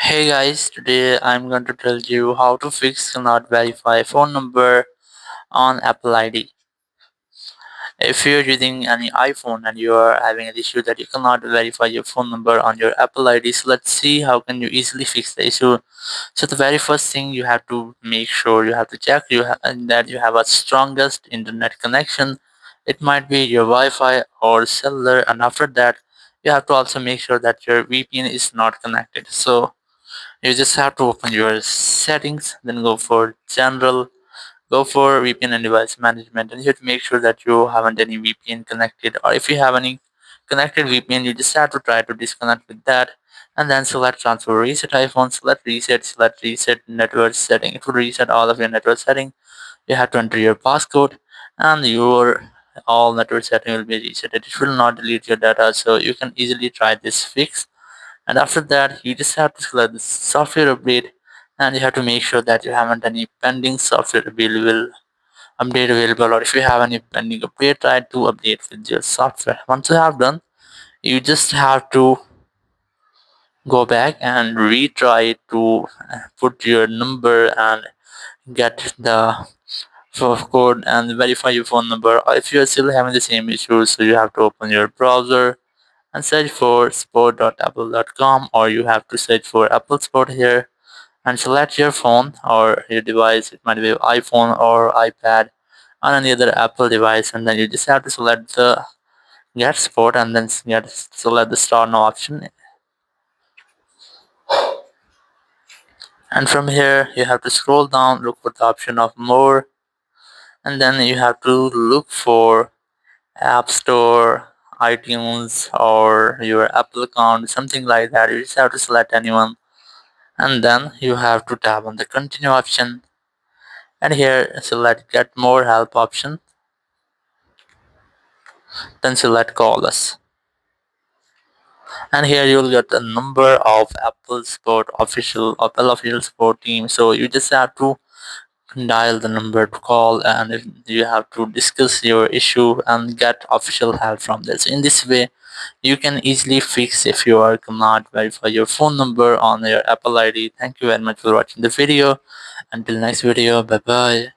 Hey guys, today I'm going to tell you how to fix cannot verify phone number on Apple ID. If you're using any iPhone and you are having an issue that you cannot verify your phone number on your Apple ID, so let's see how can you easily fix the issue. So the very first thing you have to make sure you have to check that you have a strongest internet connection. It might be your Wi-Fi or cellular, and after that you have to also make sure that your VPN is not connected. So you just have to open your settings, then go for general, go for VPN and device management, and you have to make sure that you haven't any VPN connected, or if you have any connected VPN, you just have to try to disconnect with that, and then select transfer reset iPhone, select reset network setting. It will reset all of your network setting. You have to enter your passcode, and your all network setting will be reset. It will not delete your data, so you can easily try this fix. And after that you just have to select the software update, and you have to make sure that you haven't any pending software available, or if you have any pending update, try to update with your software. Once you have done, you just have to go back and retry to put your number and get the code and verify your phone number. Or if you're still having the same issues, so you have to open your browser and search for support.apple.com, or you have to search for Apple Support here and select your phone or your device. It might be iPhone or iPad on any other Apple device, and then you just have to select the get support and then select the start now option. And from here you have to scroll down, look for the option of more, and then you have to look for App Store, iTunes, or your Apple account, something like that. You just have to select anyone, and then you have to tap on the continue option, and here select get more help option, then select call us, and here you'll get a number of Apple official support team. So you just have to dial the number to call, and if you have to discuss your issue and get official help from this. In this way you can easily fix if you are cannot verify your phone number on your Apple ID. Thank you very much for watching the video. Until next video, bye bye.